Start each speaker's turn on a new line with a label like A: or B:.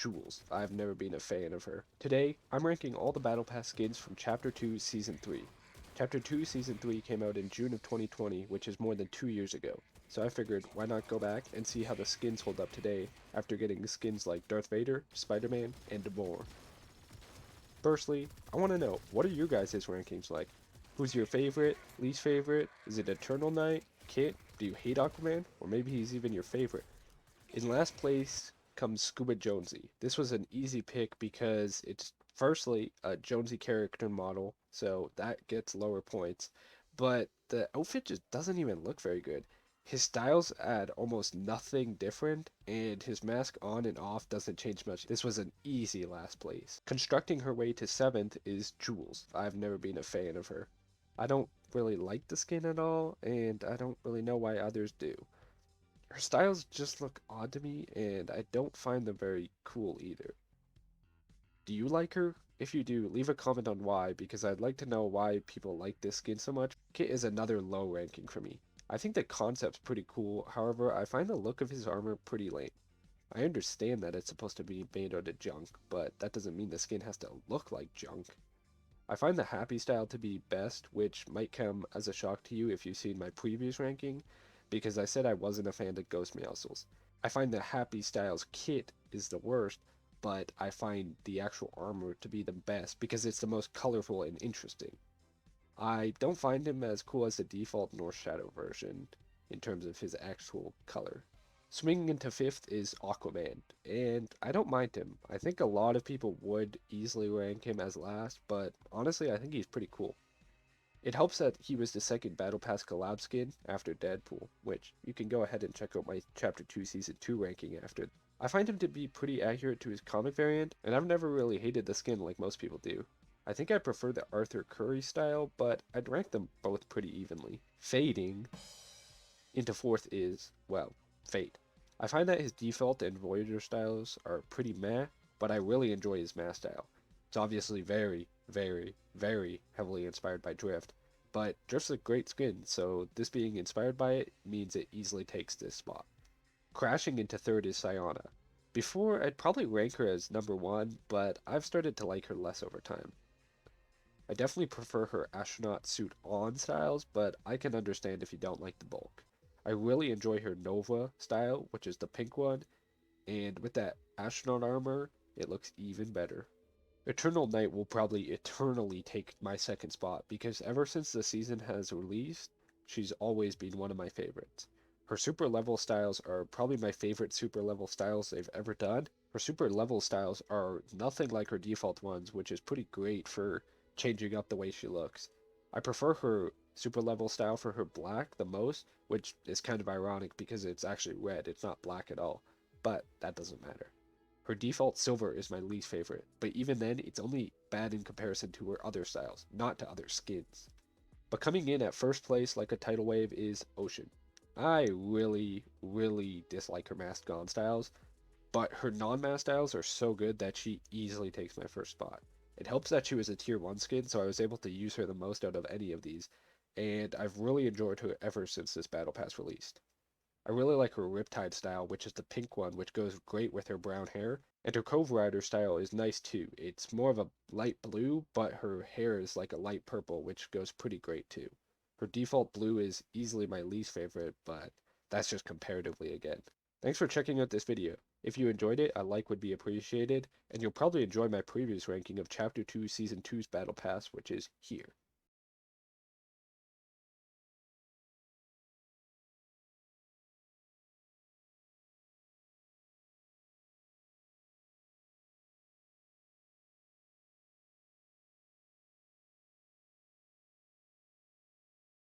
A: Jules. I've never been a fan of her. Today, I'm ranking all the Battle Pass skins from Chapter 2 Season 3. Chapter 2 Season 3 came out in June of 2020, which is more than 2 years ago. So I figured, why not go back and see how the skins hold up today after getting skins like Darth Vader, Spider-Man, and more. Firstly, I want to know, what are your guys' rankings like? Who's your favorite, least favorite? Is it Eternal Knight, Kit? Do you hate Aquaman? Or maybe he's even your favorite? In last place comes Scuba Jonesy. This was an easy pick because it's firstly a Jonesy character model, so that gets lower points. But the outfit just doesn't even look very good. His styles add almost nothing different, and his mask on and off doesn't change much. This was an easy last place. Constructing her way to 7th is Jules. I've never been a fan of her. I don't really like the skin at all, and I don't really know why others do. Her styles just look odd to me, and I don't find them very cool either. Do you like her? If you do, leave a comment on why, because I'd like to know why people like this skin so much. Kit is another low ranking for me. I think the concept's pretty cool, however, I find the look of his armor pretty lame. I understand that it's supposed to be made out of junk, but that doesn't mean the skin has to look like junk. I find the happy style to be best, which might come as a shock to you if you've seen my previous ranking, because I said I wasn't a fan of Ghost Meowscles. I find the Happy Styles kit is the worst, but I find the actual armor to be the best because it's the most colorful and interesting. I don't find him as cool as the default North Shadow version in terms of his actual color. Swinging into 5th is Aquaman, and I don't mind him. I think a lot of people would easily rank him as last, but honestly I think he's pretty cool. It helps that he was the second Battle Pass collab skin after Deadpool, which you can go ahead and check out my Chapter 2 Season 2 ranking after. I find him to be pretty accurate to his comic variant, and I've never really hated the skin like most people do. I think I prefer the Arthur Curry style, but I'd rank them both pretty evenly. Fading into 4th is, well, Fate. I find that his default and Voyager styles are pretty meh, but I really enjoy his mask style. It's obviously very, very, very heavily inspired by Drift, but Drift's a great skin, so this being inspired by it means it easily takes this spot. Crashing into 3rd is Siona. Before, I'd probably rank her as number 1, but I've started to like her less over time. I definitely prefer her astronaut suit on styles, but I can understand if you don't like the bulk. I really enjoy her Nova style, which is the pink one, and with that astronaut armor, it looks even better. Eternal Knight will probably eternally take my 2nd spot because ever since the season has released, she's always been one of my favorites. Her super level styles are probably my favorite super level styles they've ever done. Her super level styles are nothing like her default ones, which is pretty great for changing up the way she looks. I prefer her super level style for her black the most, which is kind of ironic because it's actually red, it's not black at all, but that doesn't matter. Her default silver is my least favorite, but even then, it's only bad in comparison to her other styles, not to other skins. But coming in at 1st place like a tidal wave is Ocean. I really, really dislike her mask on styles, but her non-mask styles are so good that she easily takes my 1st spot. It helps that she was a tier 1 skin, so I was able to use her the most out of any of these, and I've really enjoyed her ever since this Battle Pass released. I really like her Riptide style, which is the pink one, which goes great with her brown hair. And her Cove Rider style is nice too. It's more of a light blue, but her hair is like a light purple, which goes pretty great too. Her default blue is easily my least favorite, but that's just comparatively again. Thanks for checking out this video. If you enjoyed it, a like would be appreciated, and you'll probably enjoy my previous ranking of Chapter 2 Season 2's Battle Pass, which is here.